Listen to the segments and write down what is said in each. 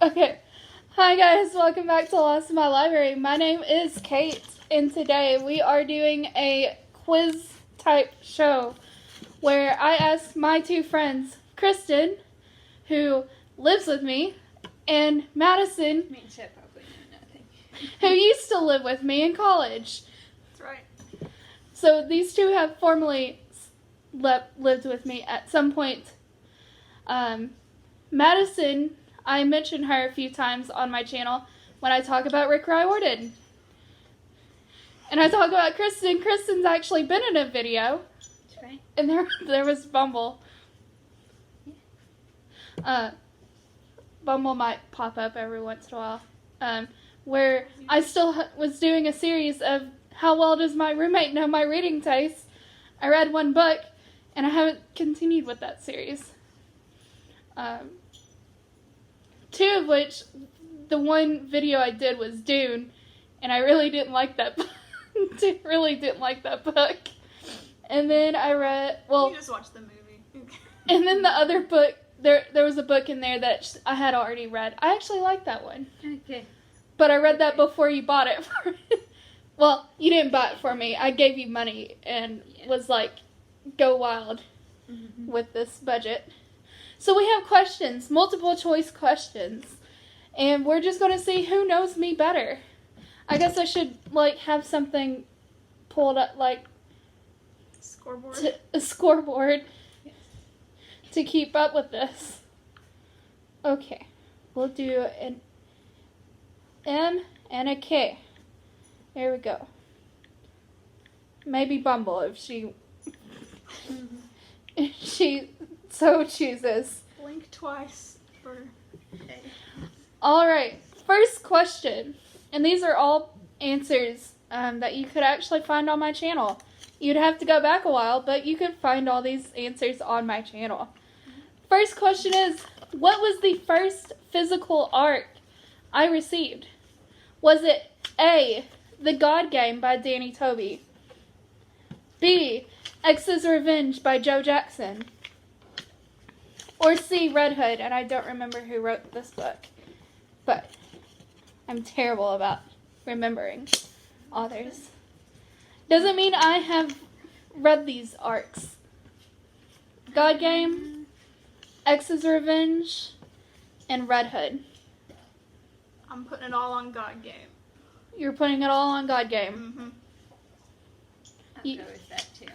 Okay. Hi guys, welcome back to Lost in My Library. My name is Kate, and today we are doing a quiz type show where I ask my two friends, Kristen, who lives with me, and Madison, who used to live with me in college. That's right. So these two have formerly lived with me at some point. Madison, I mentioned her a few times on my channel when I talk about Rick Riordan. And I talk about Kristen. Kristen's actually been in a video. That's right. And there was Bumble. Bumble might pop up every once in a while. Where I still was doing a series of how well does my roommate know my reading taste. I read one book, and I haven't continued with that series. Two of which, the one video I did was Dune, and I really didn't like that book. And then I read, You just watched the movie. and then the other book, there was a book in there that I had already read. I actually liked that one. Okay. But I read that before you bought it for me. Well, you didn't buy it for me. I gave you money and was like, go wild with this budget. So we have questions, multiple choice questions. And we're just going to see who knows me better. I guess I should, have something pulled up, Scoreboard. a scoreboard to keep up with this. Okay. We'll do an M and a K. There we go. Maybe Bumble if she so chooses. Blink twice for A. Alright, first question. And these are all answers that you could actually find on my channel. You'd have to go back a while, but you could find all these answers on my channel. First question is, what was the first physical art I received? Was it A, The God Game by Danny Toby? B, X's Revenge by Joe Jackson? Or C, Red Hood, and I don't remember who wrote this book. But I'm terrible about remembering authors. Doesn't mean I have read these arcs. God Game, X's Revenge, and Red Hood. I'm putting it all on God Game. You're putting it all on God Game. Mm-hmm. I'll go with that too.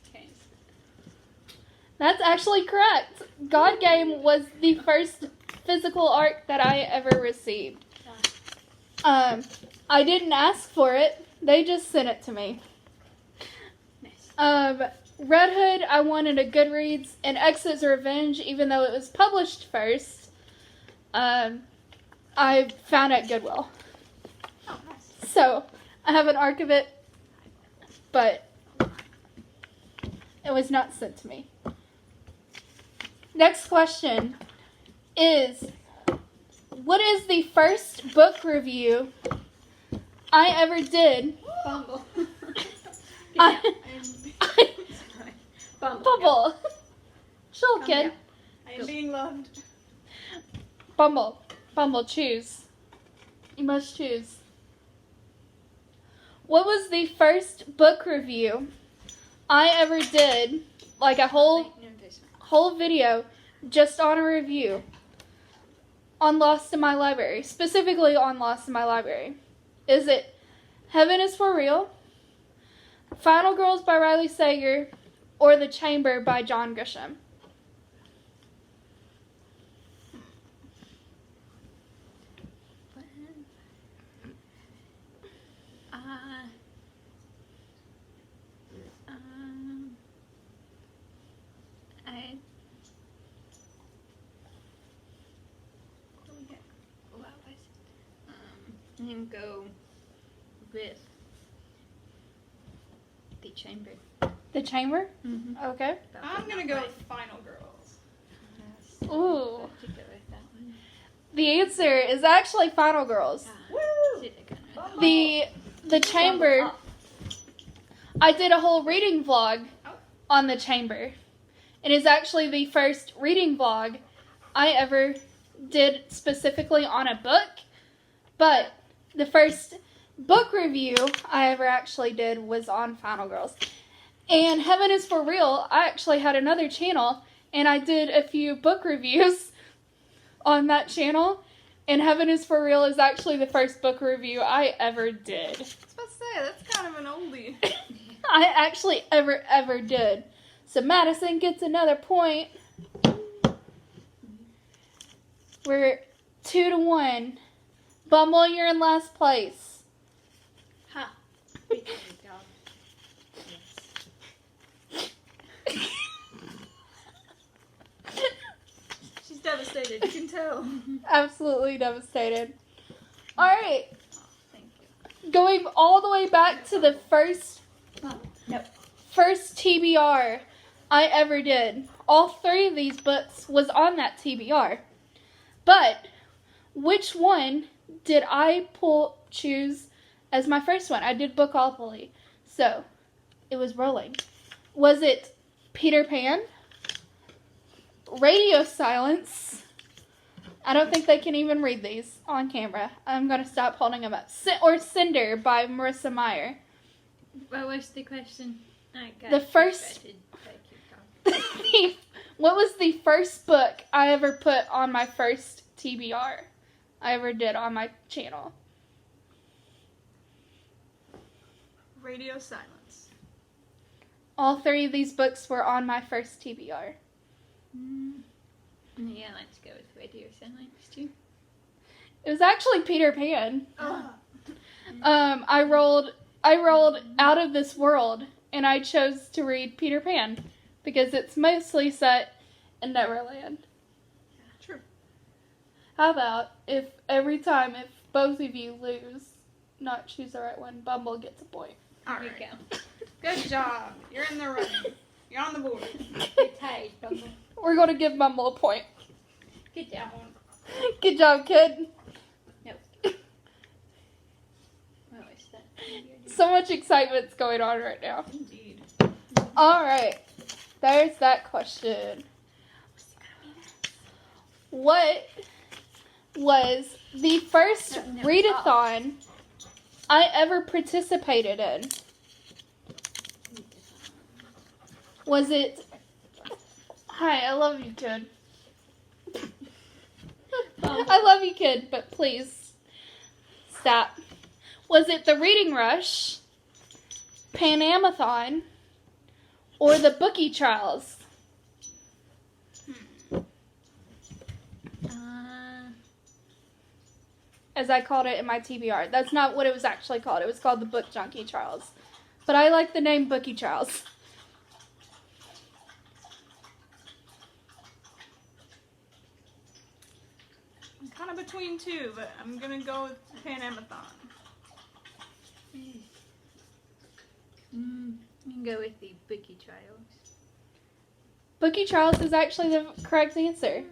Okay. That's actually correct. God Game was the first physical art that I ever received. I didn't ask for it. They just sent it to me. Nice. Red Hood, I wanted a Goodreads, and X's Revenge, even though it was published first, I found at Goodwill. Oh, nice. So, I have an arc of it, but it was not sent to me. Next question is, what is the first book review I ever did? Bumble. Bumble. Chill, kid. I am being loved. Bumble. Bumble, choose. You must choose. What was the first book review I ever did? Like a whole video just on a review on Lost in My Library. Specifically on Lost in My Library. Is it Heaven is for Real, Final Girls by Riley Sager, or The Chamber by John Grisham? I'm going to go with The Chamber. The Chamber? Mm-hmm. Okay. I'm going to go with Final Girls. Ooh. To go with that one. The answer is actually Final Girls. Woo! The Chamber, I did a whole reading vlog on The Chamber. It is actually the first reading vlog I ever did specifically on a book, but the first book review I ever actually did was on Final Girls. And Heaven is for Real, I actually had another channel, and I did a few book reviews on that channel. And Heaven is for Real is actually the first book review I ever did. I was about to say, that's kind of an oldie. I actually ever did. So Madison gets another point. We're 2-1. Bumble, you're in last place. Ha. There we go. She's devastated, you can tell. Absolutely devastated. Alright, Thank you. going all the way back to the first TBR I ever did. All 3 of these books was on that TBR. But which one did I choose as my first one? I did Bookopoly. So, it was rolling. Was it Peter Pan? Radio Silence? I don't think they can even read these on camera. I'm going to stop holding them up. Or Cinder by Marissa Meyer. What was the question? I got The first- distracted. Okay, keep going. What was the first book I ever put on my first TBR I ever did on my channel? Radio Silence. All 3 of these books were on my first TBR. Yeah, let's go with Radio Silence too. It was actually Peter Pan. Oh. I rolled Out of This World, and I chose to read Peter Pan because it's mostly set in Neverland. True. How about if both of you lose, not choose the right one, Bumble gets a point. There we Alright. go. Good job. You're in the running. You're on the board. We're tied, Bumble. We're going to give Bumble a point. Good job. Good job, kid. What was that? So much excitement's going on right now. Indeed. Alright, there's that question. What was the first No, readathon I ever participated in? Was it... Hi, I love you, kid. I love you, kid, but please stop. Was it the Reading Rush, Panamathon, or the Bookie Trials? As I called it in my TBR. That's not what it was actually called. It was called the Book Junkie Trials. But I like the name Bookie Trials. I'm kind of between 2, but I'm going to go with Panamathon. You can go with the Bookie Trials. Bookie Trials is actually the correct answer.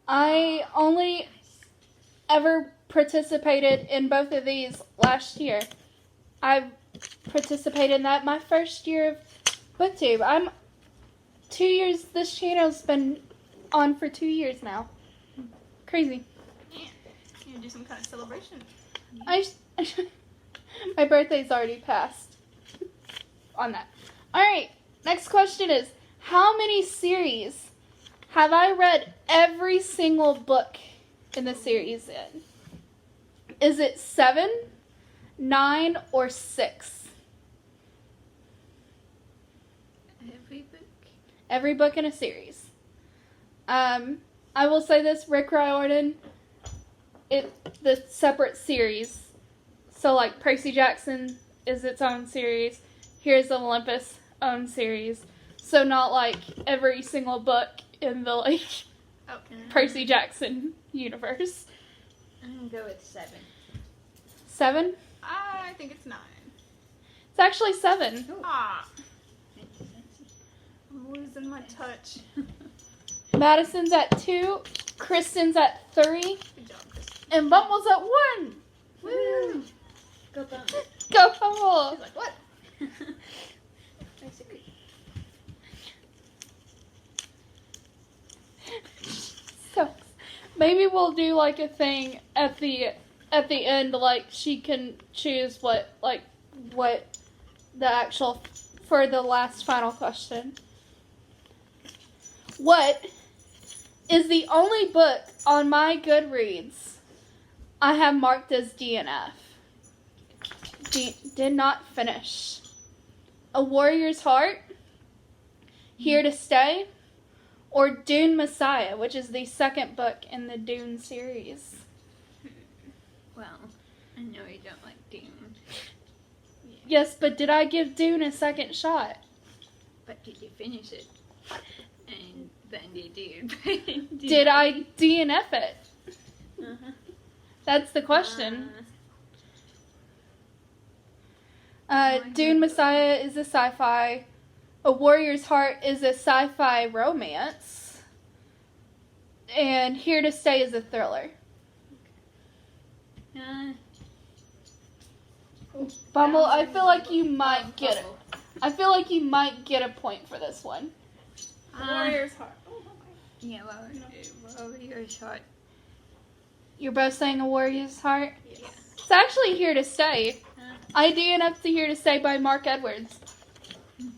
I only ever participated in both of these last year. I participated in that my first year of BookTube. I'm 2 years, this channel's been on for 2 years now. Crazy. Yeah. You do some kind of celebration. My birthday's already passed on that. Alright, next question is, how many series have I read every single book in the series in? Is it 7, 9, or 6? Every book. Every book in a series. I will say this, Rick Riordan, the separate series. So like Percy Jackson is its own series. Here's Olympus, own series. So not like every single book in the like Okay. Percy Jackson universe. I'm gonna go with 7. 7? I think it's 9. It's actually 7. Ah, I'm losing my touch. Madison's at 2, Kristen's at 3, Good job, Kristen. and Bumble's at 1. Woo! Go Bumble. Go Bumble! She's like, what? Basically. So, Maybe we'll do like a thing at the end, like she can choose what the actual for the last final question. What is the only book on my Goodreads I have marked as DNF? Did not finish. A Warrior's Heart, Here to Stay, or Dune Messiah, which is the second book in the Dune series. Well, I know you don't like Dune. Yes, but did I give Dune a second shot? But did you finish it? And then you did. Did I DNF it? Uh-huh. That's the question. Dune Messiah is a sci-fi. A Warrior's Heart is a sci-fi romance. And Here to Stay is a thriller. Bumble, I feel like you might get it. I feel like you might get a point for this one. Warrior's Heart. Yeah, Warrior's Heart. You're both saying A Warrior's Heart? Yeah. It's actually Here to Stay. I DNF'd to Here to Stay by Mark Edwards.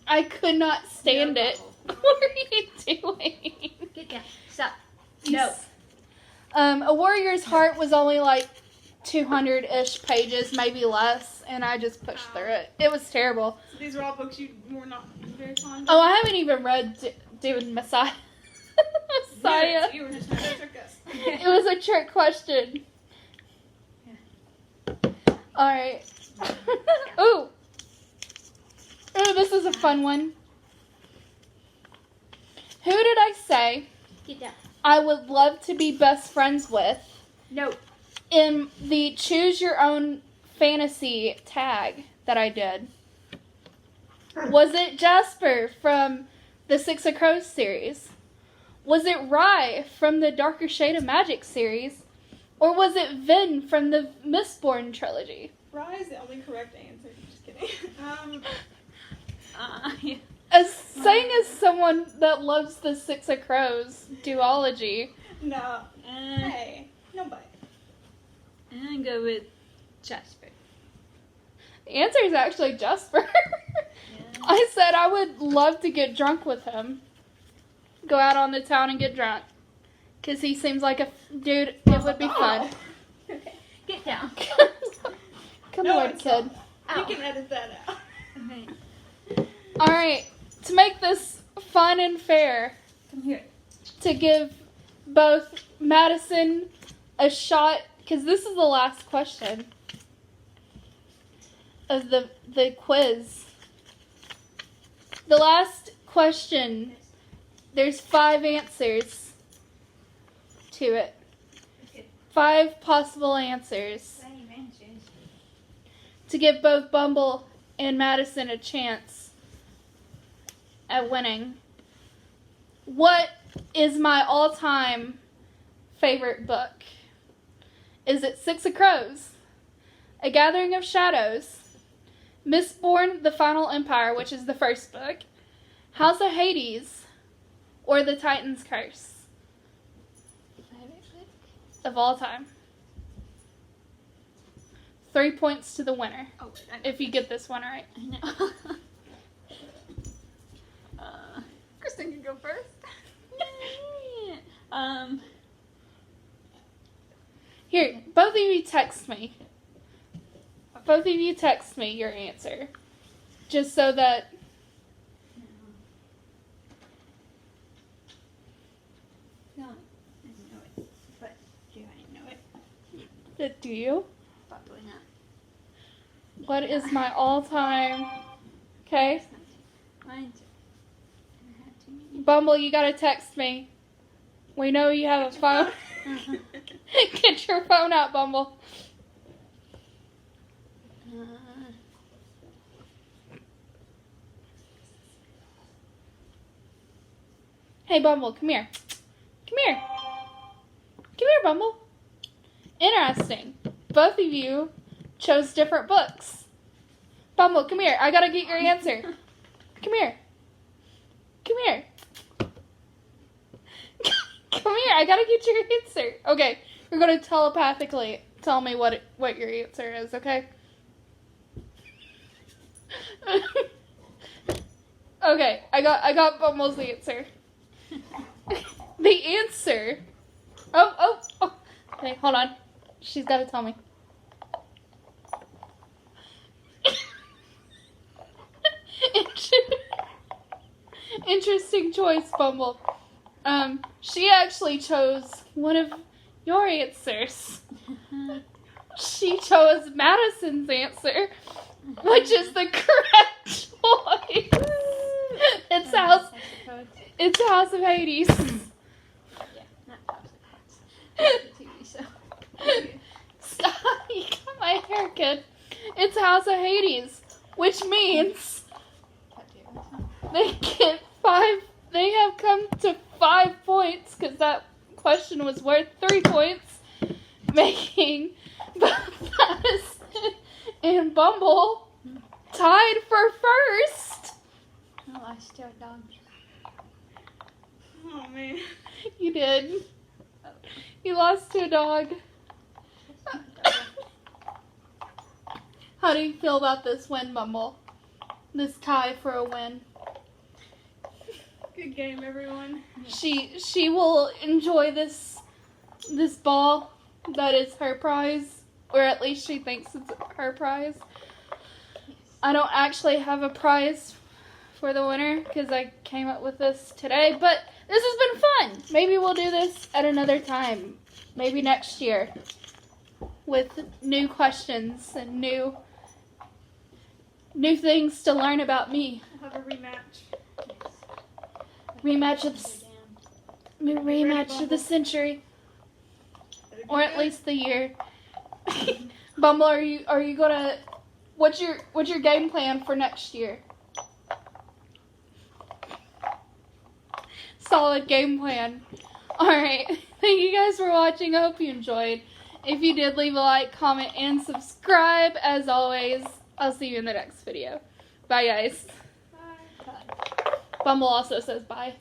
I could not stand it. What are you doing? Get down. Stop. No. A Warrior's Heart was only like 200-ish pages, maybe less, and I just pushed through it. It was terrible. So these are all books you were not very fond of? Oh, I haven't even read Dune Messiah. Messiah. Yes, you were just trying to trick us. It was a trick question. Alright. Ooh. Ooh, this is a fun one. Who did I say Get down. I would love to be best friends with No. in the Choose Your Own Fantasy tag that I did? Was it Jasper from the Six of Crows series? Was it Rye from the Darker Shade of Magic series? Or was it Vin from the Mistborn trilogy? Rye is the only correct answer. Just kidding. Yeah. Saying as someone that loves the Six of Crows duology. No. Hey, nobody. I'm gonna go with Jasper. The answer is actually Jasper. Yeah. I said I would love to get drunk with him. Go out on the town and get drunk. Because he seems like a dude, it would be fun. Okay. Get down. Come No, on, it's kid. You can edit that out. Okay. Alright, to make this fun and fair, Come here. to give both Madison a shot, because this is the last question of the quiz. The last question, there's 5 answers to it. 5 possible answers Same answers. to give both Bumble and Madison a chance at winning. What is my all-time favorite book? Is it Six of Crows, A Gathering of Shadows, Mistborn: The Final Empire, which is the first book, House of Hades, or The Titan's Curse? Of all time. 3 points to the winner Oh, wait, I know. if you get this one right. I know. Kristen can go first. Here, both of you text me. Both of you text me your answer. Just so that... No, I know it. But do I know it? Do you? Probably not. What is my all-time... Okay. Mine's. I have too many. Bumble, you gotta text me. We know you have a phone. Get your phone out, Bumble. Hey, Bumble, come here. Come here. Come here, Bumble. Interesting. Both of you chose different books. Bumble, come here. I gotta get your answer. Come here. Come here. Come here, I gotta get your answer. Okay, you're gonna telepathically tell me what your answer is, okay? Okay, I got Bumble's answer. The answer. Oh. Okay, hold on. She's gotta tell me. Interesting choice, Bumble. She actually chose one of your answers. She chose Madison's answer, which is the correct choice. It's House of Hades. Yeah, not House of Hades. It's a TV show. Stop! You got my hair, kid. It's House of Hades, which means they get 5. They have come to 5 points because that question was worth 3 points, making Madison and Bumble tied for first. I lost to a dog. Oh man. You did. You lost to a dog. How do you feel about this win, Bumble? This tie for a win. Good game, everyone. She will enjoy this ball that is her prize, or at least she thinks it's her prize. I don't actually have a prize for the winner because I came up with this today, but this has been fun. Maybe we'll do this at another time. Maybe next year with new questions and new things to learn about me. We'll have a rematch. Rematch of the century, or at least the year. Bumble, are you gonna? What's your game plan for next year? Solid game plan. All right. Thank you guys for watching. I hope you enjoyed. If you did, leave a like, comment, and subscribe. As always, I'll see you in the next video. Bye, guys. Bye. Bumble also says bye.